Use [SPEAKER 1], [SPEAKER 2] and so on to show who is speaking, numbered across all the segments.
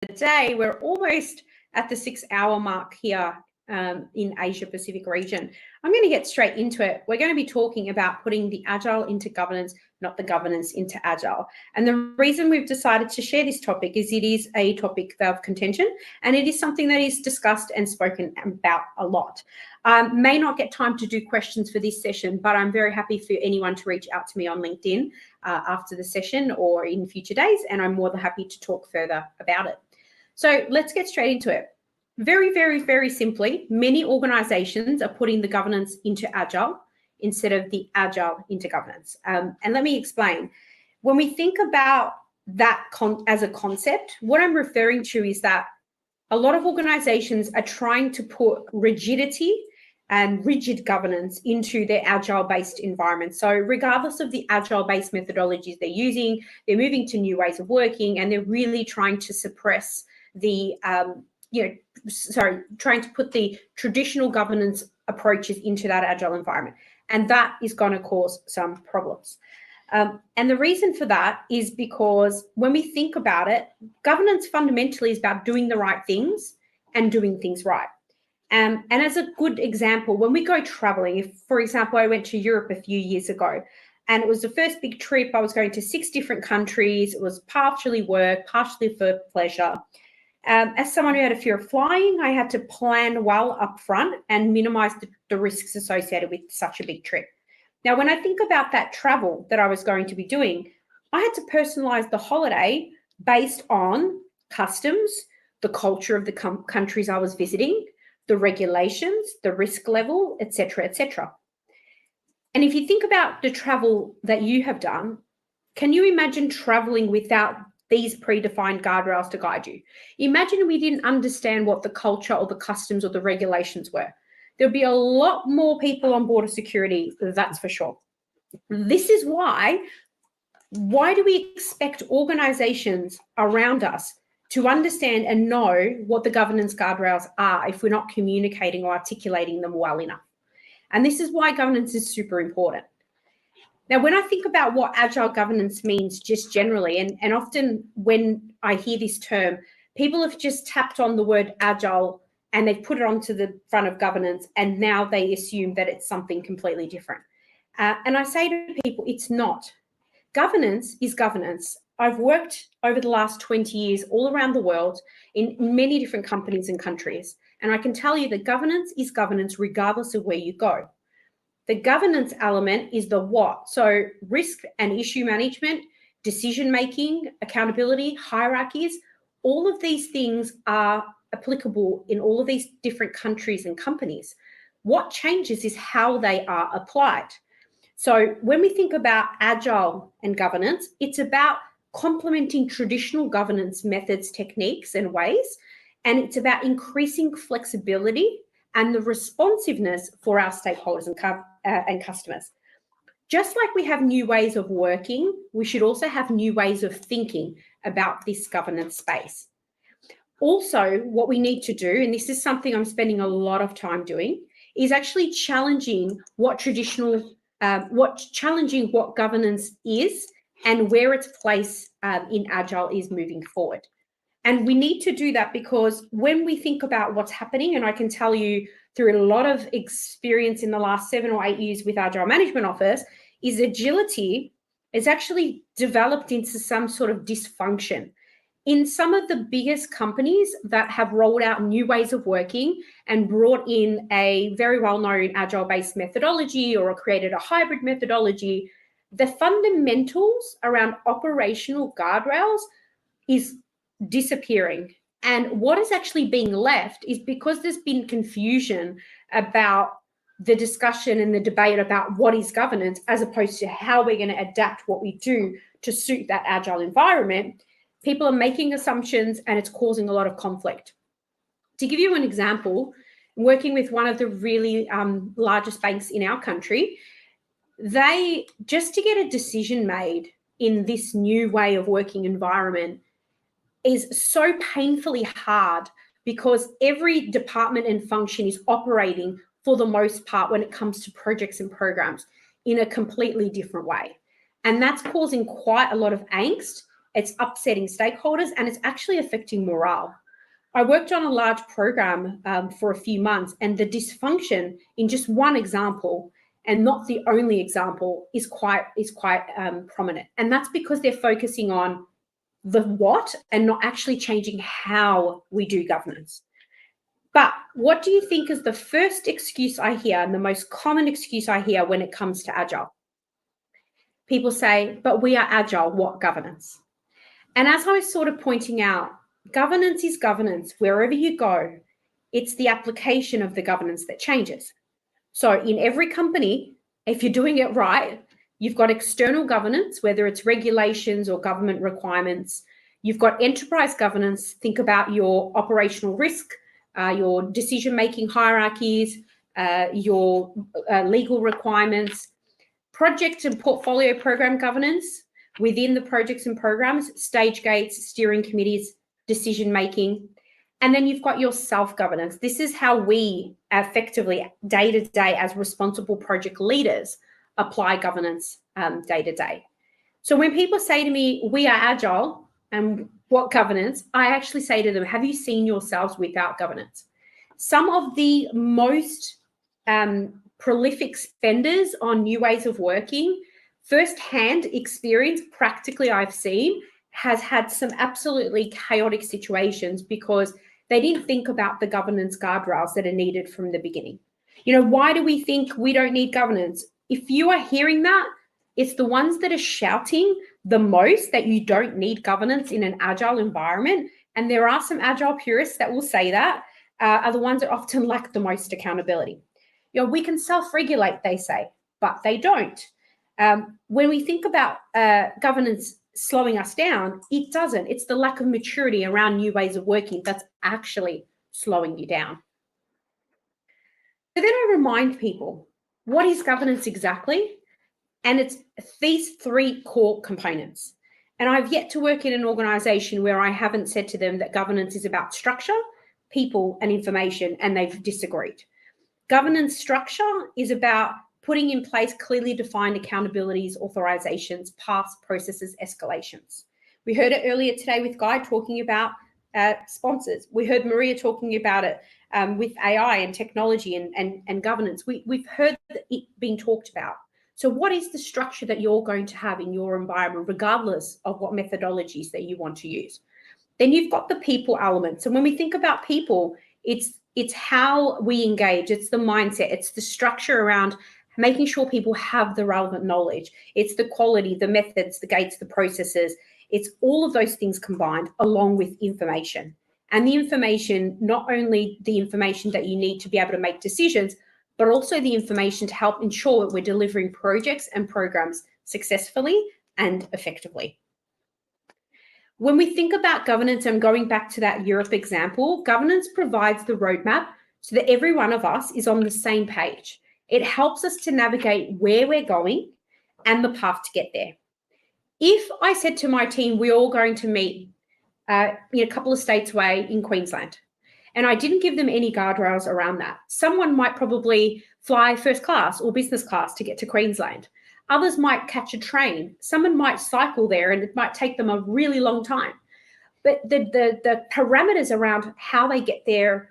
[SPEAKER 1] the day. We're almost at the 6-hour mark here in Asia Pacific region. I'm going to get straight into it. We're going to be talking about putting the Agile into governance, not the governance into Agile. And the reason we've decided to share this topic is it is a topic of contention, and it is something that is discussed and spoken about a lot. May not get time to do questions for this session, but I'm very happy for anyone to reach out to me on LinkedIn after the session or in future days, and I'm more than happy to talk further about it. So let's get straight into it. Very, very, very simply, many organizations are putting the governance into Agile instead of the Agile into governance. And let me explain. When we think about that as a concept, what I'm referring to is that a lot of organizations are trying to put rigidity and rigid governance into their Agile-based environment. So regardless of the Agile-based methodologies they're using, they're moving to new ways of working, and they're really trying to suppress the trying to put the traditional governance approaches into that Agile environment. And that is going to cause some problems. And the reason for that is because when we think about it, governance fundamentally is about doing the right things and doing things right. And as a good example, when we go traveling, if, for example, I went to Europe a few years ago, and it was the first big trip. I was going to 6 different countries. It was partially work, partially for pleasure. As someone who had a fear of flying, I had to plan well up front and minimize the risks associated with such a big trip. Now, when I think about that travel that I was going to be doing, I had to personalize the holiday based on customs, the culture of the countries I was visiting, the regulations, the risk level, etc., etc. And if you think about the travel that you have done, can you imagine traveling without these predefined guardrails to guide you? Imagine we didn't understand what the culture or the customs or the regulations were. There'd be a lot more people on border security, that's for sure. This is why do we expect organizations around us to understand and know what the governance guardrails are if we're not communicating or articulating them well enough? And this is why governance is super important. Now, when I think about what Agile governance means just generally, and often when I hear this term, people have just tapped on the word Agile and they've put it onto the front of governance, and now they assume that it's something completely different. And I say to people, it's not. Governance is governance. I've worked over the last 20 years all around the world in many different companies and countries, and I can tell you that governance is governance regardless of where you go. The governance element is the what. So risk and issue management, decision-making, accountability, hierarchies, all of these things are applicable in all of these different countries and companies. What changes is how they are applied. So when we think about Agile and governance, it's about complementing traditional governance methods, techniques, and ways, and it's about increasing flexibility and the responsiveness for our stakeholders and customers. Just like we have new ways of working, we should also have new ways of thinking about this governance space. Also, what we need to do, and this is something I'm spending a lot of time doing, is actually challenging what governance is and where its place in Agile is moving forward. And we need to do that because when we think about what's happening, and I can tell you through a lot of experience in the last 7 or 8 years with Agile Management Office, is agility is actually developed into some sort of dysfunction. In some of the biggest companies that have rolled out new ways of working and brought in a very well-known Agile-based methodology or created a hybrid methodology, the fundamentals around operational guardrails is disappearing. And what is actually being left is because there's been confusion about the discussion and the debate about what is governance as opposed to how we're going to adapt what we do to suit that Agile environment, people are making assumptions and it's causing a lot of conflict. To give you an example, working with one of the really largest banks in our country, they, just to get a decision made in this new way of working environment is so painfully hard because every department and function is operating for the most part when it comes to projects and programs in a completely different way. And that's causing quite a lot of angst it's upsetting stakeholders, and it's actually affecting morale. I worked on a large program for a few months, and the dysfunction in just one example, and not the only example, is quite prominent. And that's because they're focusing on the what and not actually changing how we do governance. But what do you think is the first excuse I hear, and the most common excuse I hear when it comes to Agile? People say, but we are Agile, what governance? And as I was sort of pointing out, governance is governance wherever you go. It's the application of the governance that changes. So in every company, if you're doing it right, you've got external governance, whether it's regulations or government requirements. You've got enterprise governance. Think about your operational risk, your decision-making hierarchies, your legal requirements, project and portfolio program governance within the projects and programs, stage gates, steering committees, decision-making. And then you've got your self-governance. This is how we effectively, day to day, as responsible project leaders, apply governance day to day. So when people say to me, we are Agile, and what governance, I actually say to them, have you seen yourselves without governance? Some of the most prolific spenders on new ways of working, first-hand experience, practically I've seen, has had some absolutely chaotic situations because they didn't think about the governance guardrails that are needed from the beginning. You know, why do we think we don't need governance? If you are hearing that, it's the ones that are shouting the most that you don't need governance in an Agile environment, and there are some Agile purists that will say that, are the ones that often lack the most accountability. You know, we can self-regulate, they say, but they don't. When we think about governance slowing us down, it doesn't. It's the lack of maturity around new ways of working that's actually slowing you down. So then I remind people, what is governance exactly? And it's these three core components. And I've yet to work in an organization where I haven't said to them that governance is about structure, people, and information, and they've disagreed. Governance structure is about putting in place clearly defined accountabilities, authorizations, paths, processes, escalations. We heard it earlier today with Guy talking about sponsors. We heard Maria talking about it with AI and technology and governance. We've heard it being talked about. So what is the structure that you're going to have in your environment, regardless of what methodologies that you want to use? Then you've got the people element. So when we think about people, it's how we engage. It's the mindset. It's the structure around making sure people have the relevant knowledge. It's the quality, the methods, the gates, the processes. It's all of those things combined along with information. And the information, not only the information that you need to be able to make decisions, but also the information to help ensure that we're delivering projects and programs successfully and effectively. When we think about governance, and going back to that Europe example, governance provides the roadmap so that every one of us is on the same page. It helps us to navigate where we're going and the path to get there. If I said to my team, we're all going to meet in a couple of states away in Queensland, and I didn't give them any guardrails around that, someone might probably fly first class or business class to get to Queensland. Others might catch a train. Someone might cycle there, and it might take them a really long time. But the parameters around how they get there,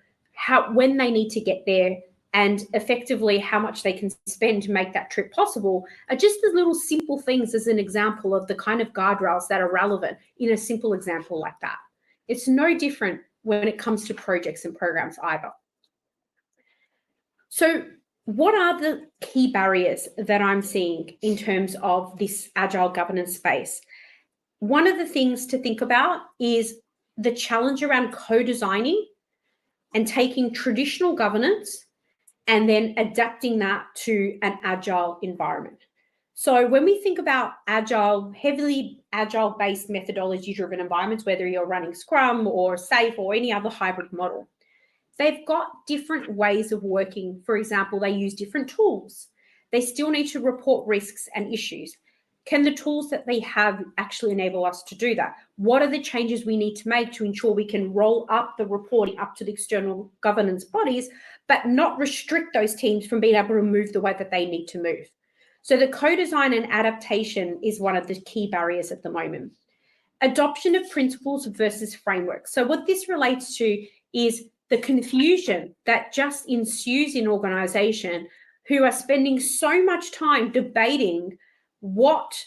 [SPEAKER 1] when they need to get there, and effectively how much they can spend to make that trip possible are just the little simple things as an example of the kind of guardrails that are relevant in a simple example like that. It's no different when it comes to projects and programs either. So what are the key barriers that I'm seeing in terms of this Agile governance space? One of the things to think about is the challenge around co-designing and taking traditional governance and then adapting that to an Agile environment. So when we think about Agile, heavily Agile-based methodology-driven environments, whether you're running Scrum or SAFe or any other hybrid model, they've got different ways of working. For example, they use different tools. They still need to report risks and issues. Can the tools that they have actually enable us to do that? What are the changes we need to make to ensure we can roll up the reporting up to the external governance bodies, but not restrict those teams from being able to move the way that they need to move? So the co-design and adaptation is one of the key barriers at the moment. Adoption of principles versus frameworks. So what this relates to is the confusion that just ensues in organization who are spending so much time debating what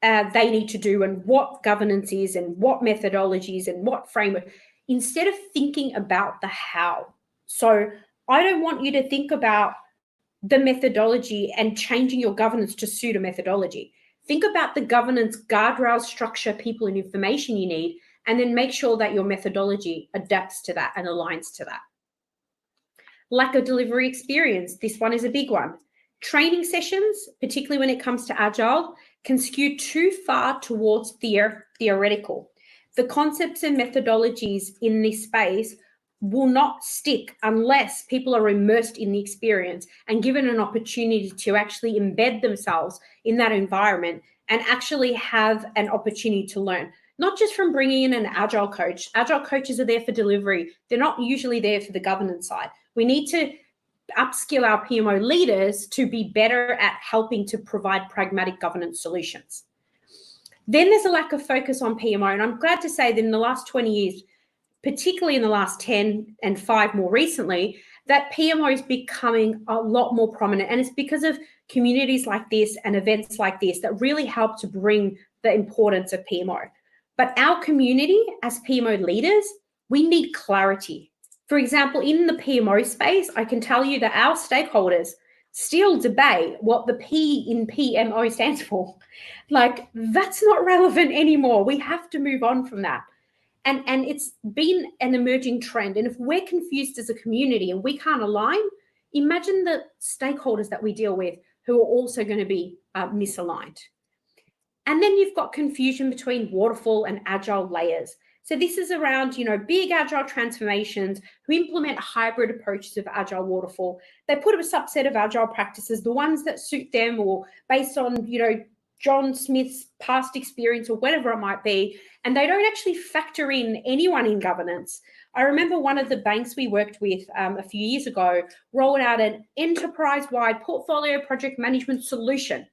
[SPEAKER 1] they need to do and what governance is and what methodologies and what framework, instead of thinking about the how. So I don't want you to think about the methodology and changing your governance to suit a methodology. Think about the governance guardrails, structure, people, and information you need, and then make sure that your methodology adapts to that and aligns to that. Lack of delivery experience. This one is a big one. Training sessions, particularly when it comes to Agile, can skew too far towards theoretical. The concepts and methodologies in this space will not stick unless people are immersed in the experience and given an opportunity to actually embed themselves in that environment and actually have an opportunity to learn. Not just from bringing in an Agile coach. Agile coaches are there for delivery. They're not usually there for the governance side. We need to upskill our PMO leaders to be better at helping to provide pragmatic governance solutions. Then there's a lack of focus on PMO. And I'm glad to say that in the last 20 years, particularly in the last 10 and 5 more recently, that PMO is becoming a lot more prominent. And it's because of communities like this and events like this that really help to bring the importance of PMO. But our community as PMO leaders, we need clarity. For example, in the PMO space, I can tell you that our stakeholders still debate what the P in PMO stands for. Like, that's not relevant anymore. We have to move on from that. And it's been an emerging trend. And if we're confused as a community and we can't align, imagine the stakeholders that we deal with who are also going to be misaligned. And then you've got confusion between waterfall and agile layers. So this is around, big agile transformations who implement hybrid approaches of agile waterfall. They put a subset of agile practices, the ones that suit them or based on, John Smith's past experience or whatever it might be, and they don't actually factor in anyone in governance. I remember one of the banks we worked with a few years ago rolled out an enterprise-wide portfolio project management solution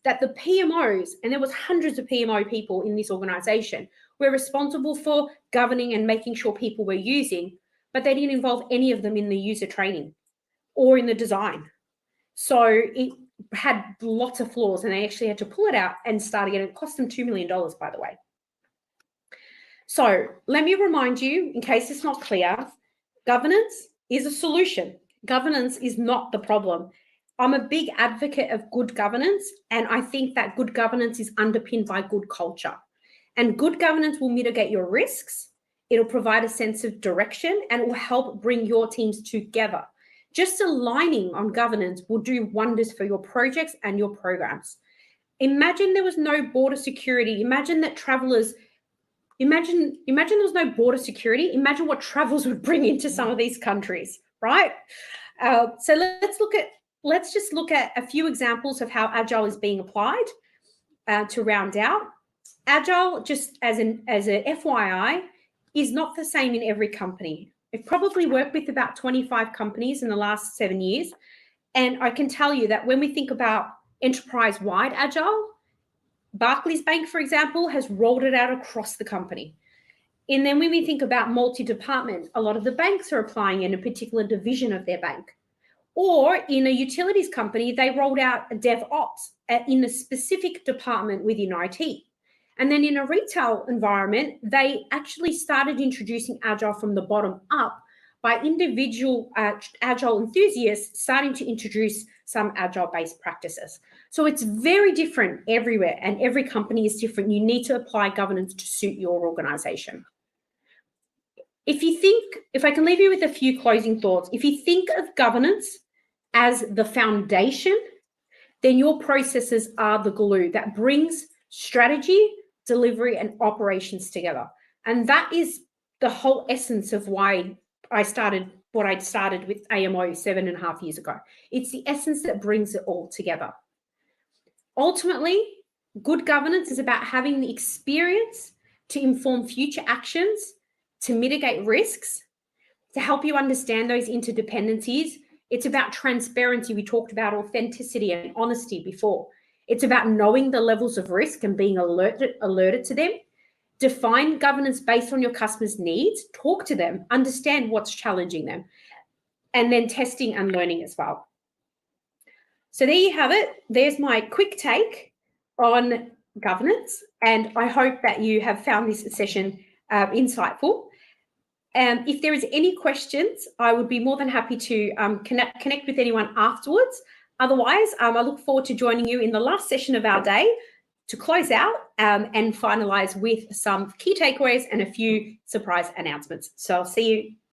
[SPEAKER 1] that the PMOs, and there was hundreds of PMO people in this organization, were responsible for governing and making sure people were using, but they didn't involve any of them in the user training or in the design. So it had lots of flaws and they actually had to pull it out and start again. It cost them $2 million, by the way. So let me remind you, in case it's not clear, governance is a solution. Governance is not the problem. I'm a big advocate of good governance, and I think that good governance is underpinned by good culture. And good governance will mitigate your risks. It'll provide a sense of direction and it will help bring your teams together. Just aligning on governance will do wonders for your projects and your programs. Imagine there was no border security. Imagine that travelers, imagine there was no border security. Imagine what travels would bring into some of these countries, right? So let's just look at a few examples of how Agile is being applied to round out. Agile, just as a FYI, is not the same in every company. I've probably worked with about 25 companies in the last 7 years. And I can tell you that when we think about enterprise-wide Agile, Barclays Bank, for example, has rolled it out across the company. And then when we think about multi-department, a lot of the banks are applying in a particular division of their bank. Or in a utilities company, they rolled out a DevOps in a specific department within IT. And then in a retail environment, they actually started introducing Agile from the bottom up by individual Agile enthusiasts starting to introduce some Agile-based practices. So it's very different everywhere, and every company is different. You need to apply governance to suit your organization. If I can leave you with a few closing thoughts, if you think of governance as the foundation, then your processes are the glue that brings strategy, delivery, and operations together. And that is the whole essence of why I started what I started with AMO 7.5 years ago. It's the essence that brings it all together. Ultimately, good governance is about having the experience to inform future actions, to mitigate risks, to help you understand those interdependencies. It's about transparency. We talked about authenticity and honesty before. It's about knowing the levels of risk and being alerted to them. define governance based on your customers' needs, talk to them, understand what's challenging them, and then testing and learning as well. So there you have it. There's my quick take on governance, and I hope that you have found this session insightful. If there is any questions, I would be more than happy to connect with anyone afterwards. Otherwise, I look forward to joining you in the last session of our day to close out and finalize with some key takeaways and a few surprise announcements. So I'll see you